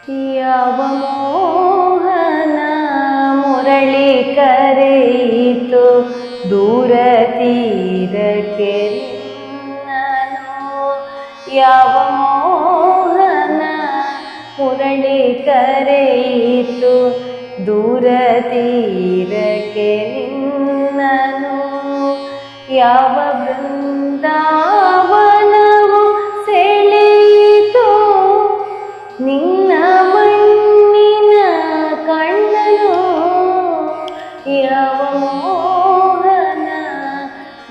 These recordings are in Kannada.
ಯಾವ ಮೋಹನ ಮುರಳಿ ಕರೆಯಿತು ದೂರ ತೀರಕ್ಕೆ ನಿನ್ನನು. ಯಾವ ಮೋಹನ ಮುರಳಿ ಕರೆಯಿತು ದೂರ ತೀರಕ್ಕೆ ನಿನ್ನನು. ಯಾವ ಬೃಂದಾವನವು ಸೆಳೆಯಿತು ನಿನ್ನ ಮಣ್ಣಿನ ಕಣ್ಣನು. ಯಾವ ಮೋಹನ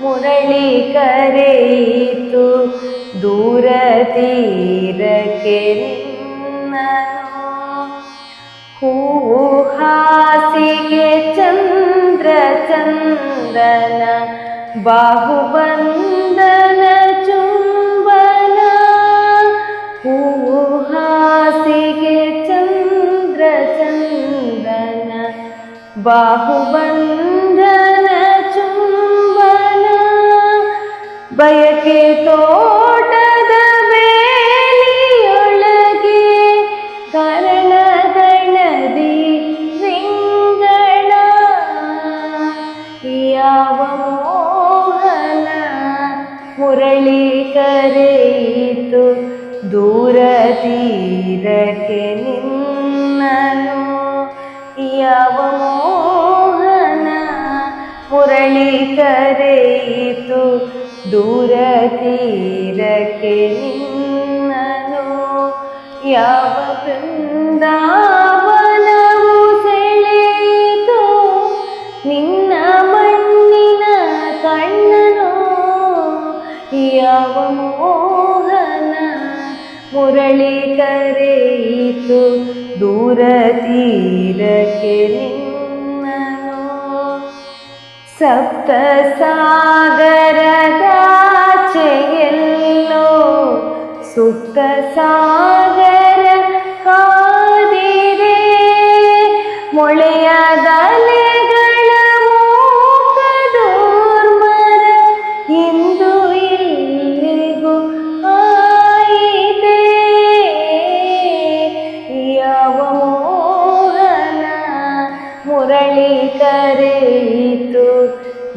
ಮುರಳಿ ಕರೆಯಿತು ದೂರ ತೀರಕ್ಕೆ ನಿನ್ನನು. ಹೂವು ಹಾಸಿಗೆ ಚಂದ್ರ ಚಂದನ ಬಾಹುಬಂಧನ ಚುಂಬನ. ಹೂವು ಹಾಸಿಗೆ ಚಂದ್ರ ಚಂದನ ಬಾಹುಬಂಧನ ಚುಂಬನ. ಬಯಕೆ ತೋಟದ ಬೇಲಿಯೊಳಗೆ ಕರಣದಣದಿ ರಿಂಗಣ. ಯಾವ ಮೋಹನ ಮುರಳಿ ಕರೆಯಿತು ದೂರ ತೀರಕ್ಕೆ ನಿನ್ನನು. ಯಾವ ಮೋಹನ ಮುರಳಿ ಕರೆಯಿತು ದೂರ ತೀರಕ್ಕೆ ನಿನ್ನನು. ಯಾವ ಬೃಂದಾವನವು ಸೆಳೆಯಿತು ನಿನ್ನ ಮಣ್ಣಿನ ಕಣ್ಣನು. ಯಾವ ಮೋಹನ ಮುರಳಿ ಕರೆಯಿತು ದೂರ ತೀರಕ್ಕೆ ನಿನ್ನನು. ಸಪ್ತ ಸಾಗರದಾಚೆಯೆಲ್ಲೋ ಸುಪ್ತ ಸಾಗರ ಕಾದಿದೆ. ಮೊಳೆಯದಲೆಗಳ ಮೂಕ ದುರ್ಮರ ಇಂದು ಇಲ್ಲಿಗೂ ಆಯಿತೆ. ಯಾವ ಮೋಹನ ಮುರಳಿ ಕರೆಯಿತು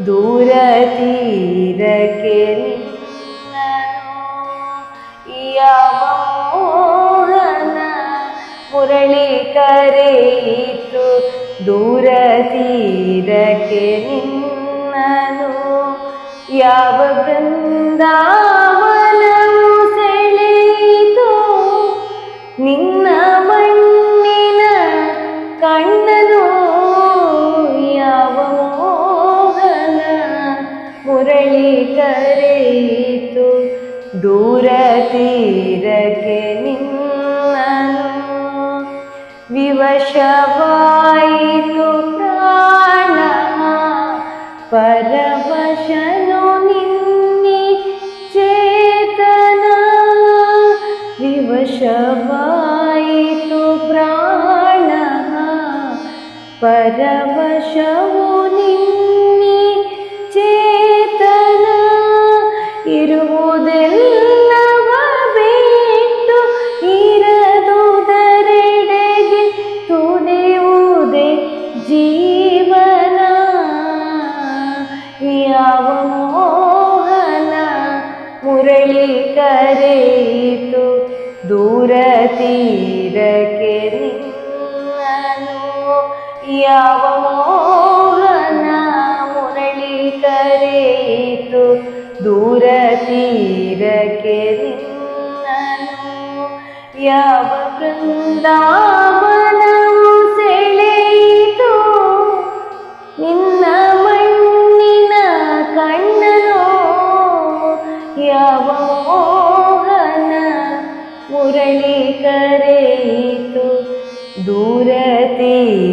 ದೂರ ತೀರಕ್ಕೆ ನಿನ್ನನು. ಯಾವ ಮೋಹನ ಮುರಳಿ ಕರೆಯಿತು ದೂರ ತೀರಕ್ಕೆ ನಿನ್ನನು. ಯಾವ ಬೃಂದಾವನವು ಸೆಳೆಯಿತು ನಿನ್ನ ಮಣ್ಣಿನ ಕಣ್ಣನು. ಯಾವ ಮೋಹನ ಮುರಳಿ ಕರೆಯಿತು ದೂರ ತೀರಕ್ಕೆ ನಿನ್ನನು. ವಿವಶವಾಯಿತು ಪ್ರಾಣ ಪರವಶನು ನಿನ್ನಿ ಚೇತನ. ವಿವಶವಾಯಿತು ಪ್ರಾಣ ಪರವಶವು ನಿನ್ನಿ ಚೇತನ. ಇರುವುದೆಲ್ಲವ ಬಿಟ್ಟು ಇರದುದರೆಡೆಗೆ ತುಡಿಯುವುದೇ ಜೀವನ. ಯಾವ ಮೋಹನ ಮುರಳಿ ಕರೆಯಿತು ದೂರ ತೀರಕ್ಕೆ ನಿನ್ನನು. ಯಾವ ಮೋಹನ ಮುರಳಿ ಕರೆಯಿತು ದೂರ ತೀರಕ್ಕೆ ನಿನ್ನನು. ಯಾವ ಬೃಂದಾವನವು ಸೆಳೆಯಿತು ನಿನ್ನ ಮಣ್ಣಿನ ಕಣ್ಣನು. ಯಾವ ಮೋಹನ ಮುರಳಿ ಕರೆಯಿತು ದೂರ ತೀರಕ್ಕೆ